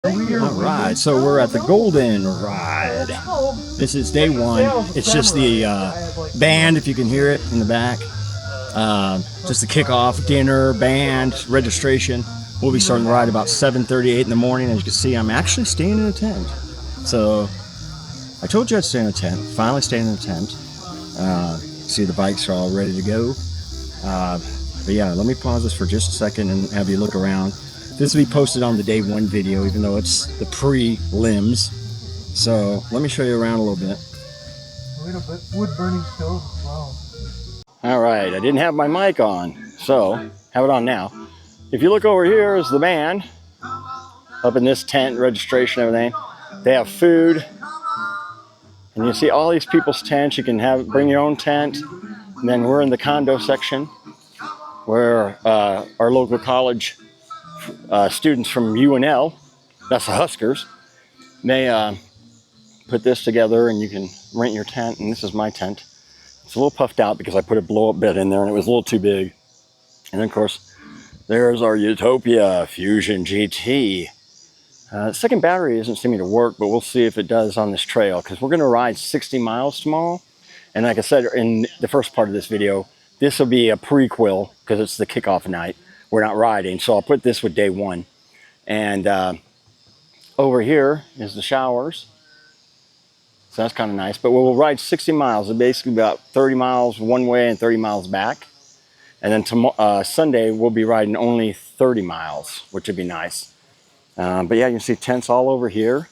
All right, so we're at the Golden Ride. This is day one. It's just the band, if you can hear it in the back. Just the kickoff, dinner, band, registration. We'll be starting the ride about 7:38 in the morning. As you can see, I'm actually staying in a tent. So I told you I'd stay in a tent. Finally staying in a tent. See, the bikes are all ready to go. But yeah, let me pause this for just a second and have you look around. This will be posted on the day one video, even though it's the pre-limbs. So let me show you around a little bit. A little bit wood burning stove as well. All right, I didn't have my mic on, so have it on now. If you look over here is the band up in this tent, registration, everything. They have food, and you see all these people's tents. You can bring your own tent. And then we're in the condo section where our local college students from UNL, that's the Huskers, they put this together and you can rent your tent. And this is my tent. It's a little puffed out because I put a blow-up bed in there and it was a little too big. And then of course, there's our Utopia Fusion GT. The second battery isn't seeming to work, but we'll see if it does on this trail because we're going to ride 60 miles tomorrow. And like I said in the first part of this video, this will be a prequel because it's the kickoff night. We're not riding, so I'll put this with day one. And over here is the showers. So that's kind of nice. But we'll ride 60 miles. It's basically about 30 miles one way and 30 miles back. And then Sunday, we'll be riding only 30 miles, which would be nice. But yeah, you can see tents all over here.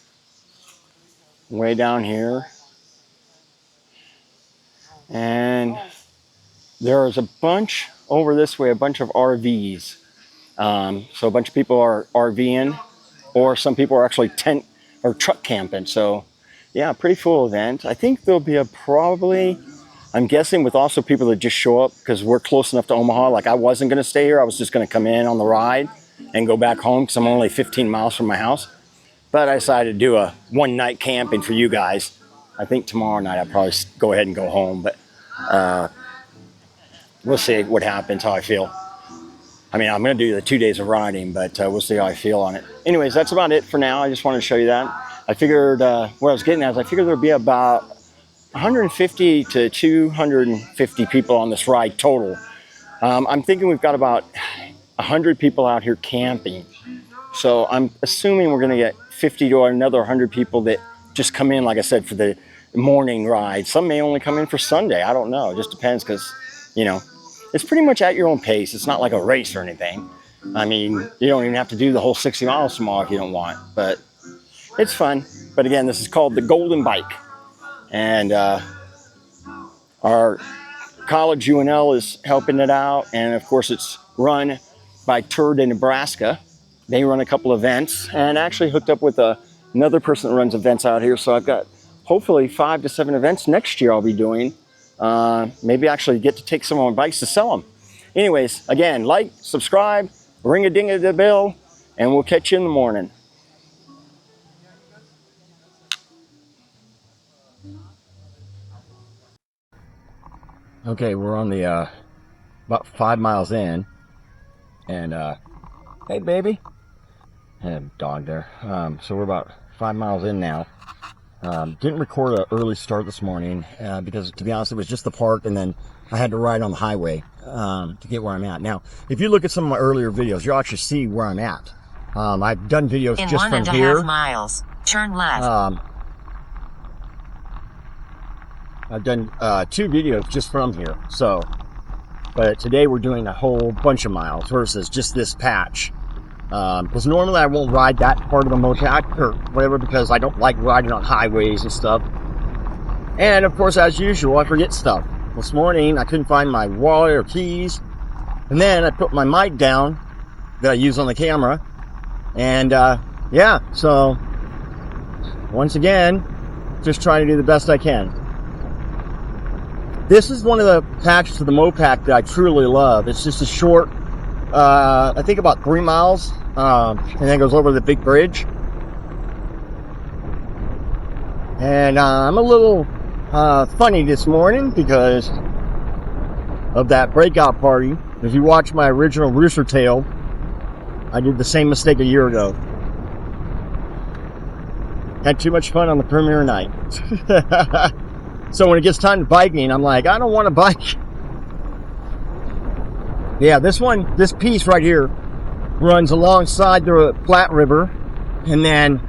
Way down here. And there's a bunch over this way, a bunch of RVs. So a bunch of people are RVing, or some people are actually tent or truck camping. So yeah, pretty full event. I think there'll be probably, I'm guessing, with also people that just show up because we're close enough to Omaha. Like I wasn't going to stay here. I was just going to come in on the ride and go back home because I'm only 15 miles from my house. But I decided to do a one night camping for you guys. I think tomorrow night I'll probably go ahead and go home, but we'll see what happens, how I feel. I mean, I'm going to do the 2 days of riding, but we'll see how I feel on it. Anyways, that's about it for now. I just wanted to show you that. I figured, what I was getting at is I figured there'd be about 150 to 250 people on this ride total. I'm thinking we've got about 100 people out here camping. So I'm assuming we're going to get 50 to another 100 people that just come in, like I said, for the morning ride. Some may only come in for Sunday. I don't know. It just depends because, you know, it's pretty much at your own pace. It's not like a race or anything. I mean, you don't even have to do the whole 60 miles tomorrow if you don't want. But it's fun. But again, this is called the Golden Bike. And our college, UNL, is helping it out. And of course, it's run by Tour de Nebraska. They run a couple events and actually hooked up with another person that runs events out here. So I've got hopefully 5 to 7 events next year I'll be doing. Maybe actually get to take some of my bikes to sell them. Anyways, again, like, subscribe, ring a ding a the bell, and we'll catch you in the morning. Okay, we're on the about 5 miles in, and hey baby, and dog there. So we're about 5 miles in now. Didn't record an early start this morning because, to be honest, it was just the park, and then I had to ride on the highway to get where I'm at. Now, if you look at some of my earlier videos, you'll actually see where I'm at. I've done videos just from here. In 1.5 miles, turn left. I've done 2 videos just from here. So, but today we're doing a whole bunch of miles versus just this patch. Because normally I won't ride that part of the mopac or whatever because I don't like riding on highways and stuff. And of course, as usual, I forget stuff. This morning I couldn't find my wallet or keys, and then I put my mic down that I use on the camera, and yeah, so once again, just trying to do the best I can. This is one of the patches of the mopac that I truly love. It's just a short, I think about 3 miles, and then goes over the big bridge. And I'm a little funny this morning because of that breakout party. If you watch my original Rooster Tail, I did the same mistake a year ago. Had too much fun on the premiere night. So when it gets time to biking, I'm like, I don't want to bike. Yeah, this piece right here runs alongside the Flat River, and then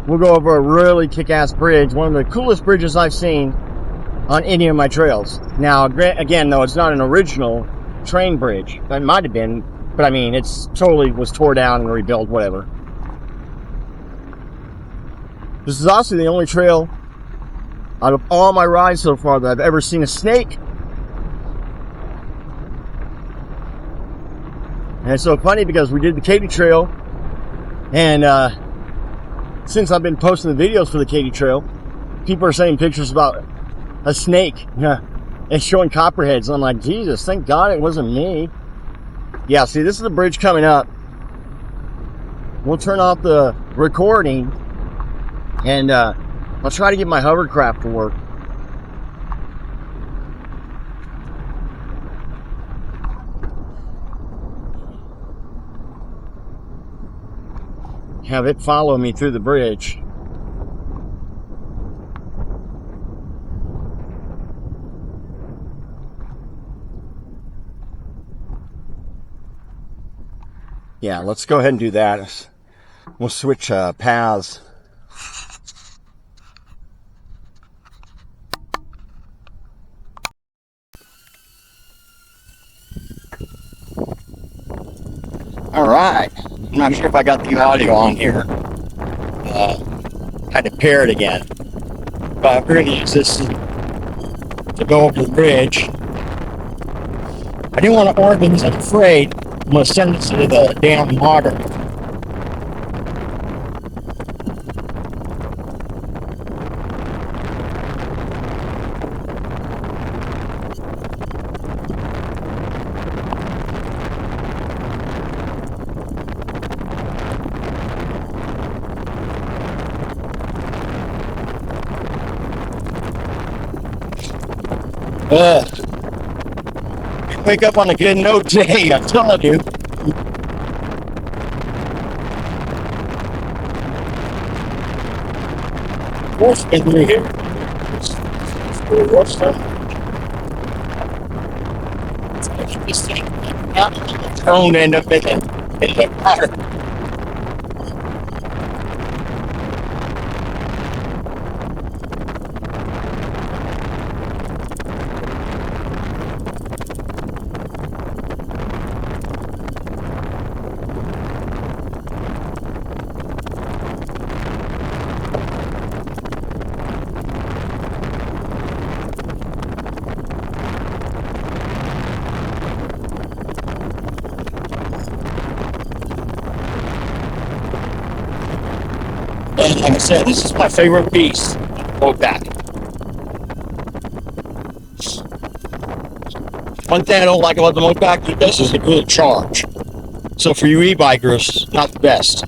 we'll go over a really kick-ass bridge, one of the coolest bridges I've seen on any of my trails. Now, again, though, it's not an original train bridge. It might have been, but I mean, it's totally was tore down and rebuilt, whatever. This is also the only trail out of all my rides so far that I've ever seen a snake. And it's so funny because we did the Katy Trail, and since I've been posting the videos for the Katy Trail, people are sending pictures about a snake and showing copperheads. And I'm like, Jesus, thank God it wasn't me. Yeah, see, this is the bridge coming up. We'll turn off the recording, and I'll try to get my hovercraft to work. Have it follow me through the bridge. Yeah, let's go ahead and do that. We'll switch paths. All right. I'm not sure if I got the audio on here. Had to pair it again. But I'm going to use this to go over the bridge. I didn't want to order because I'm afraid I'm going to send this to the damn water. Wake up on a good note today, I'm telling you. What's in here? What's that? This thing don't end up in the water. And like I said, this is my favorite piece. Go back. One thing I don't like about the motorbike, it does is a good charge. So for you e-bikers, not the best.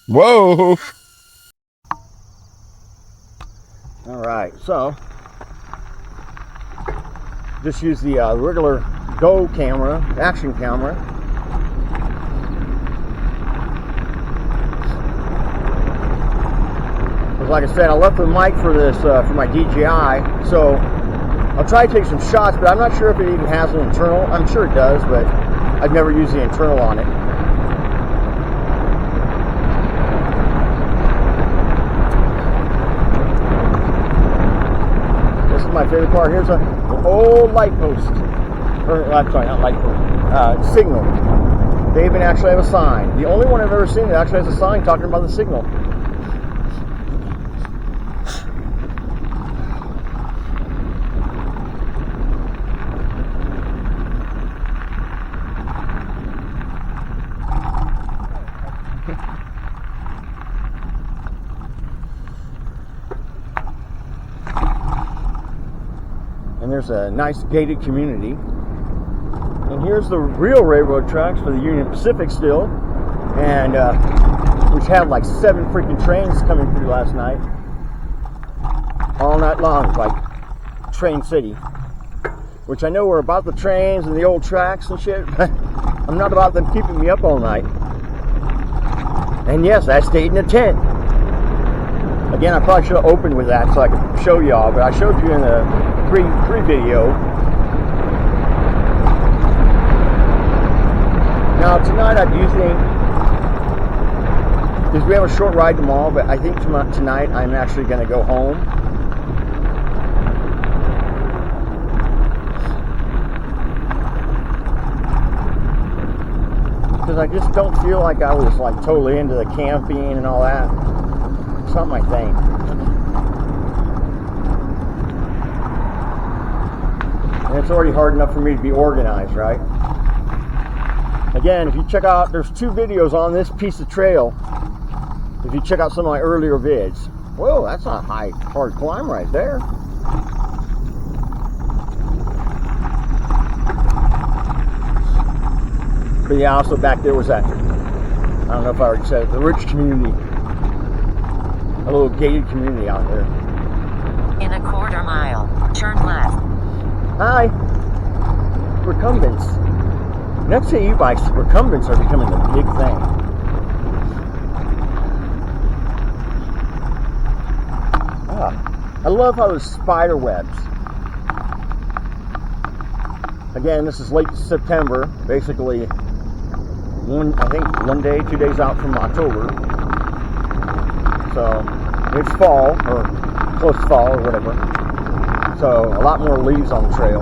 Whoa! All right, so just use the regular Go camera, action camera. Because like I said, I left the mic for this for my DJI, so I'll try to take some shots, but I'm not sure if it even has an internal. I'm sure it does, but I've never used the internal on it. My favorite part, here's an old light post, or I'm sorry, not light post, signal. They even actually have a sign. The only one I've ever seen that actually has a sign talking about the signal. And there's a nice gated community. And here's the real railroad tracks for the Union Pacific still. And which had like 7 freaking trains coming through last night. all night long, like Train City. Which I know we're about the trains and the old tracks and shit, but I'm not about them keeping me up all night. And yes, I stayed in a tent. Again, I probably should have opened with that so I could show y'all, but I showed you in the pre-video. Now tonight I do think, because we have a short ride tomorrow, but I think tonight I'm actually going to go home. Because I just don't feel like I was like totally into the camping and all that. It's not my thing. And it's already hard enough for me to be organized, right? Again, if you check out, there's 2 videos on this piece of trail. If you check out some of my earlier vids. Whoa, that's not a hard climb right there. But yeah, also back there was that, I don't know if I already said it, the rich community. A little gated community out there. In a quarter mile, turn left. Hi. Recumbents. Next to e-bikes, recumbents are becoming the big thing. I love how there's spider webs. Again, this is late September, basically I think 1 day, 2 days out from October. So it's fall, or close to fall, or whatever. So a lot more leaves on the trail.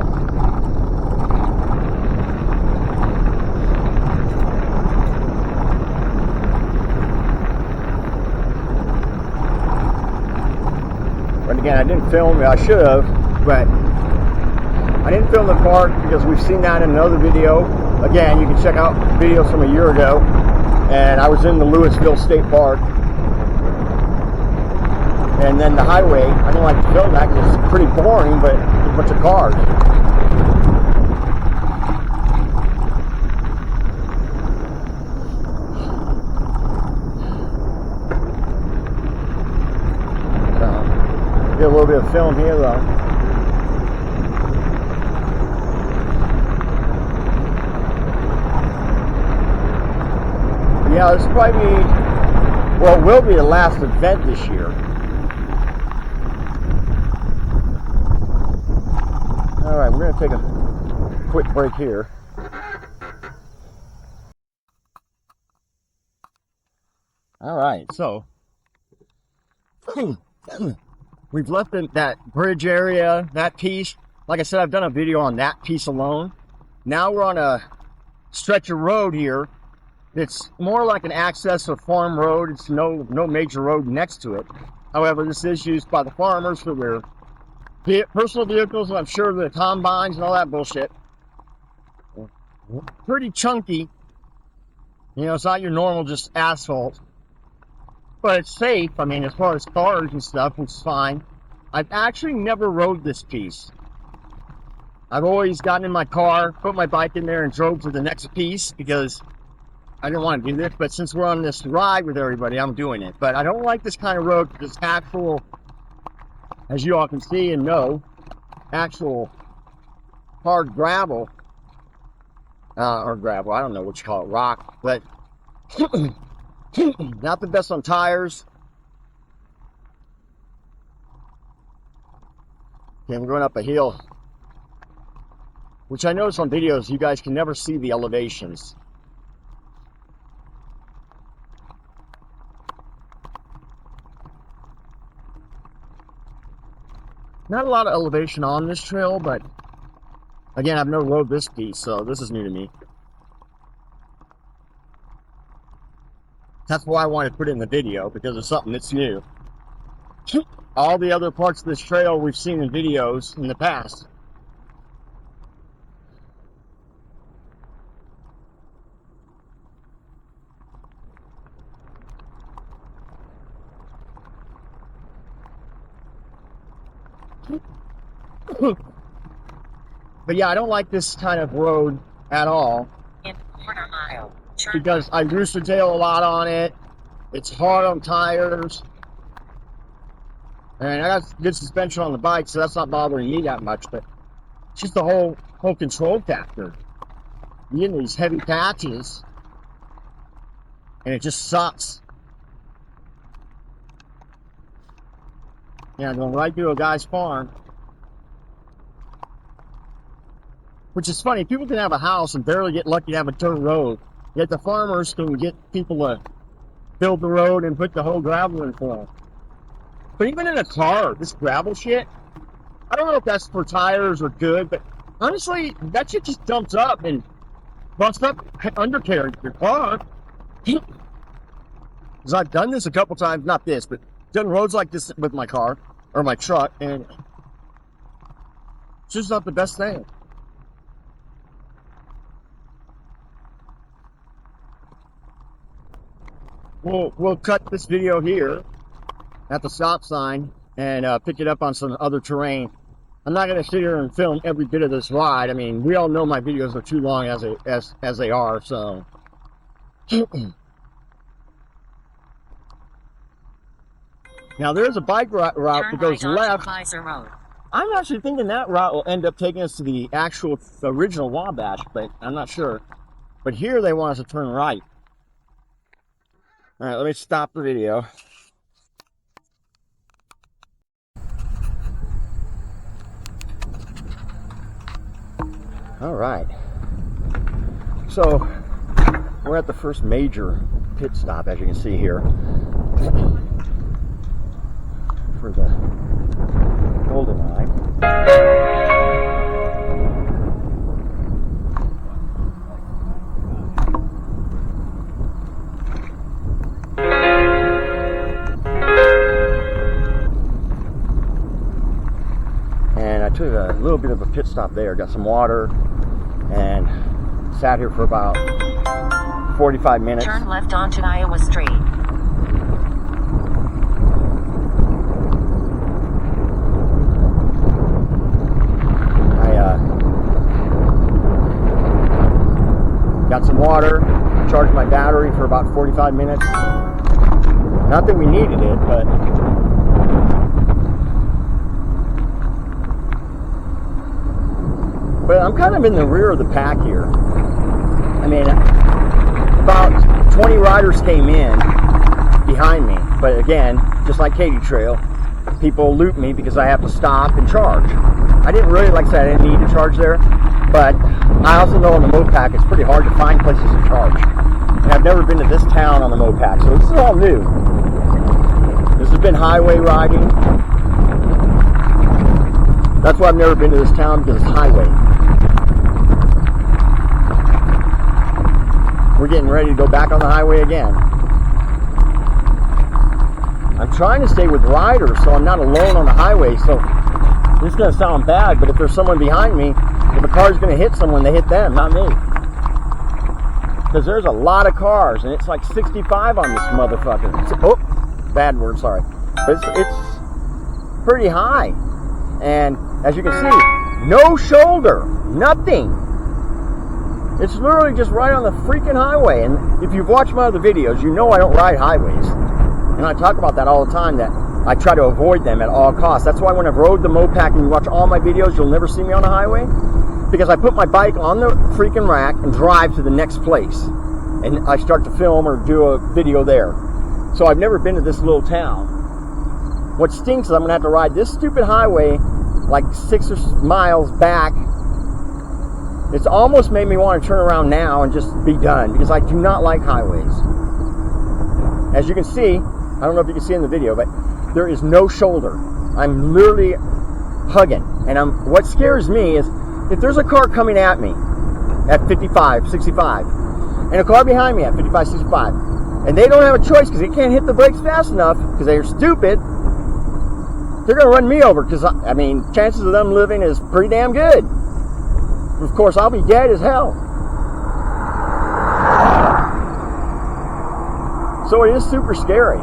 But again, I didn't film it. I should have, but I didn't film the park because we've seen that in another video. Again, you can check out videos from a year ago, and I was in the Louisville State Park. And then the highway, I don't like to film that because it's pretty boring, but there's a bunch of cars. So, get a little bit of film here though. Yeah, this will probably be, well, it will be the last event this year. Alright, we're going to take a quick break here. Alright, so we've left that bridge area, that piece. Like I said, I've done a video on that piece alone. Now we're on a stretch of road here. It's more like an access or farm road. It's no major road next to it. However, this is used by the farmers for their personal vehicles, and I'm sure the combines and all that bullshit. Pretty chunky. You know, it's not your normal just asphalt. But it's safe. I mean, as far as cars and stuff, it's fine. I've actually never rode this piece. I've always gotten in my car, put my bike in there, and drove to the next piece because I didn't want to do this, but since we're on this ride with everybody, I'm doing it. But I don't like this kind of road because it's actual, as you all can see and know, actual hard gravel. Or gravel, I don't know what you call it, rock. But not the best on tires. Okay, we're going up a hill. Which I notice on videos, you guys can never see the elevations. Not a lot of elevation on this trail, but again, I've never rode this piece, so this is new to me. That's why I wanted to put it in the video, because it's something that's new. All the other parts of this trail we've seen in videos in the past. But yeah, I don't like this kind of road at all. In quarter mile, turn Because I use the tail a lot on it. It's hard on tires. And I got good suspension on the bike, so that's not bothering me that much, but it's just the whole control factor. You get in these heavy patches, and it just sucks. Yeah, going right through a guy's farm. Which is funny, people can have a house and barely get lucky to have a dirt road. Yet the farmers can get people to build the road and put the whole gravel in for them. But even in a car, this gravel shit, I don't know if that's for tires or good, but honestly, that shit just dumps up and busts up undercarriage of your car. Because I've done this a couple times, not this, but done roads like this with my car, or my truck, and it's just not the best thing. We'll cut this video here at the stop sign and pick it up on some other terrain. I'm not going to sit here and film every bit of this ride. I mean, we all know my videos are too long as they are, so. Now there's a bike route that goes left. I'm actually thinking that route will end up taking us to the original Wabash, but I'm not sure. But here they want us to turn right. All right, let me stop the video. All right. So we're at the first major pit stop, as you can see here, for the Golden Eye. And I took a little bit of a pit stop there, got some water, and sat here for about 45 minutes. Turn left onto Iowa Street. Got some water, charged my battery for about 45 minutes. Not that we needed it, but I'm kind of in the rear of the pack here. I mean, about 20 riders came in behind me, but again, just like Katy Trail, people loop me because I have to stop and charge. I didn't really, like I said, I didn't need to charge there, but I also know on the Mopac it's pretty hard to find places to charge. And I've never been to this town on the Mopac, so this is all new. This has been highway riding. That's why I've never been to this town, because it's highway. We're getting ready to go back on the highway again. I'm trying to stay with riders so I'm not alone on the highway, so this is going to sound bad, but if there's someone behind me, if a car's going to hit someone, they hit them, not me. Because there's a lot of cars, and it's like 65 on this motherfucker. Oh, bad word, sorry. But it's pretty high. And as you can see, no shoulder, nothing. It's literally just right on the freaking highway. And if you've watched my other videos, you know I don't ride highways. And I talk about that all the time, that I try to avoid them at all costs. That's why when I've rode the Mopac and you watch all my videos, you'll never see me on the highway. Because I put my bike on the freaking rack and drive to the next place. And I start to film or do a video there. So I've never been to this little town. What stinks is I'm going to have to ride this stupid highway like 6 miles back. It's almost made me want to turn around now and just be done, because I do not like highways. As you can see, I don't know if you can see in the video, but there is no shoulder. I'm literally hugging. And what scares me is if there's a car coming at me at 55, 65, and a car behind me at 55, 65, and they don't have a choice because they can't hit the brakes fast enough because they're stupid, they're going to run me over, because, I mean, chances of them living is pretty damn good. Of course, I'll be dead as hell. So it is super scary.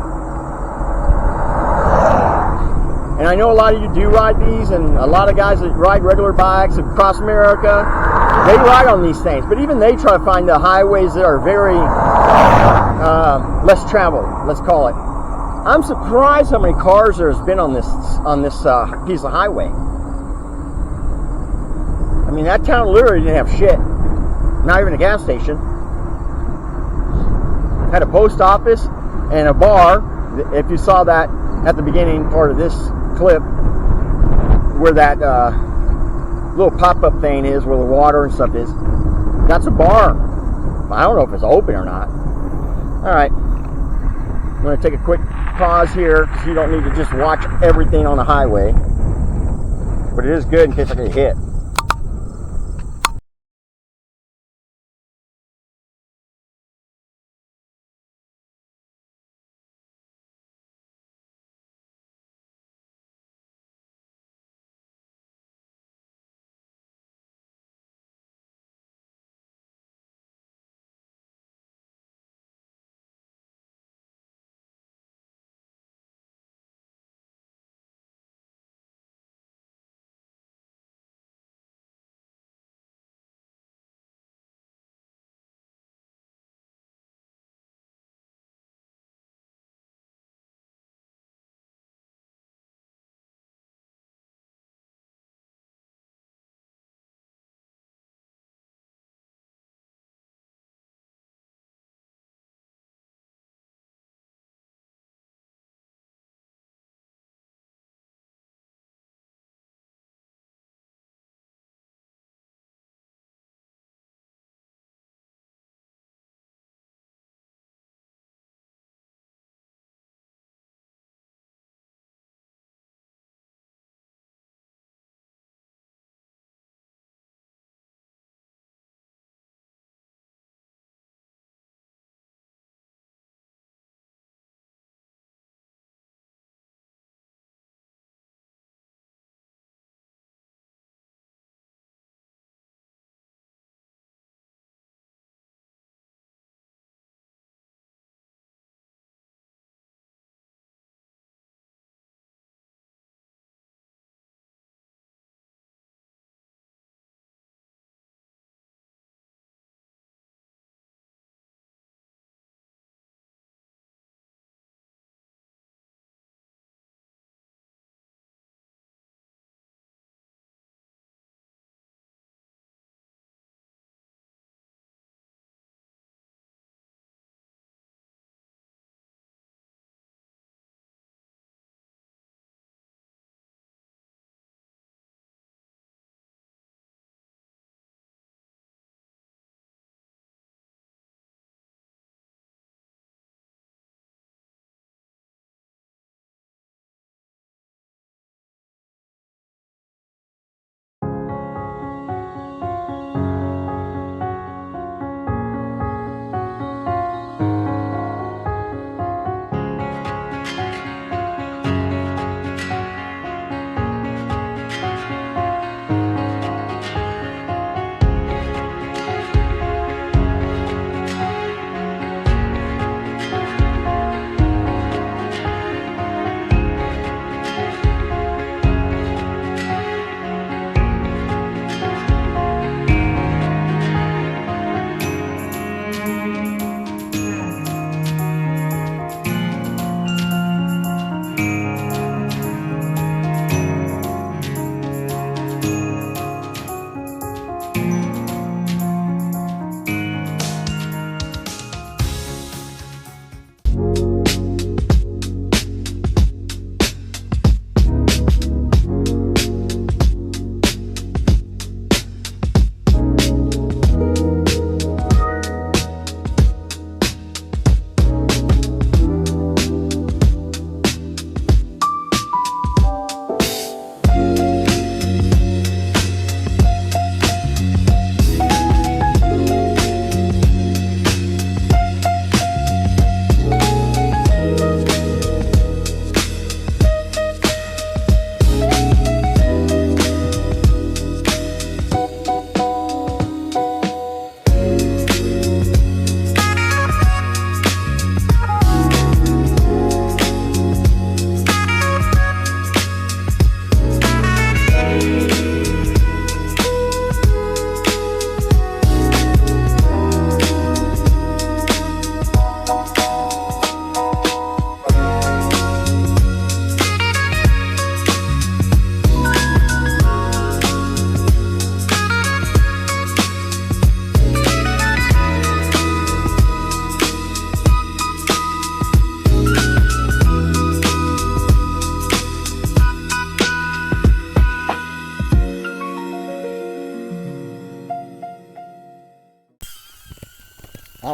And I know a lot of you do ride these, and a lot of guys that ride regular bikes across America, they ride on these things. But even they try to find the highways that are very less traveled, let's call it. I'm surprised how many cars there's been on this piece of highway. I mean, that town literally didn't have shit. Not even a gas station. Had a post office and a bar. If you saw that at the beginning part of this clip, where that little pop-up thing is, where the water and stuff is, that's a bar. I don't know if it's open or not. All right. I'm going to take a quick pause here because you don't need to just watch everything on the highway. But it is good in case I get hit.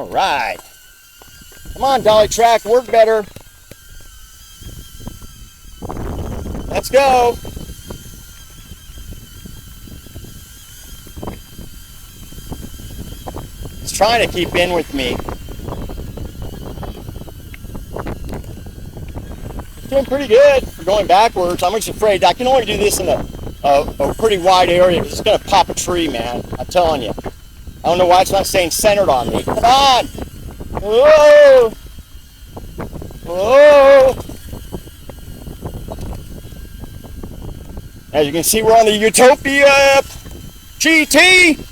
All right. Come on, dolly track, work better. Let's go. It's trying to keep in with me. It's doing pretty good for going backwards. I'm just afraid I can only do this in a pretty wide area because it's going to pop a tree, man. I'm telling you. I don't know why it's not staying centered on me. Come on! Whoa! Whoa! As you can see, we're on the Utopia GT,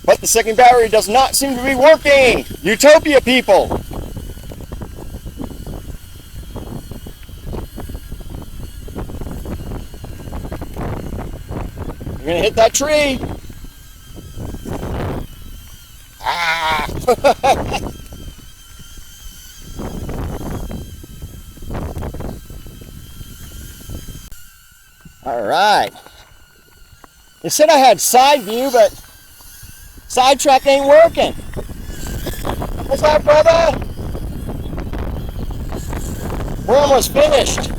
but the second battery does not seem to be working. Utopia, people. You're gonna hit that tree. Ah! All right. They said I had side view, but sidetrack ain't working. What's that, brother? We're almost finished.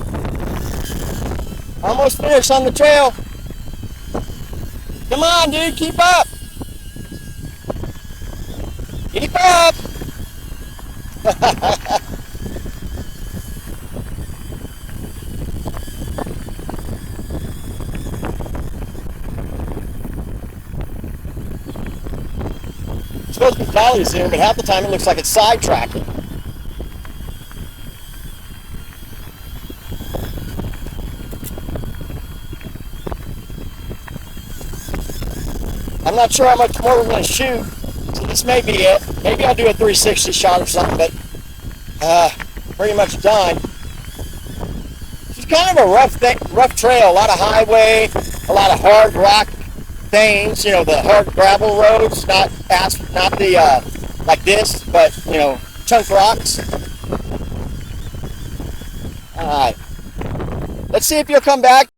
Almost finished on the trail. Come on, dude, keep up. Keep up. It's supposed to be dolly soon, but half the time it looks like it's sidetracking. I'm not sure how much more we're going to shoot, so this may be it. Maybe I'll do a 360 shot or something, but pretty much done. It's kind of a rough trail, a lot of highway, a lot of hard rock things, you know, the hard gravel roads, not the like this, but you know, chunk rocks. All right, let's see if you'll come back.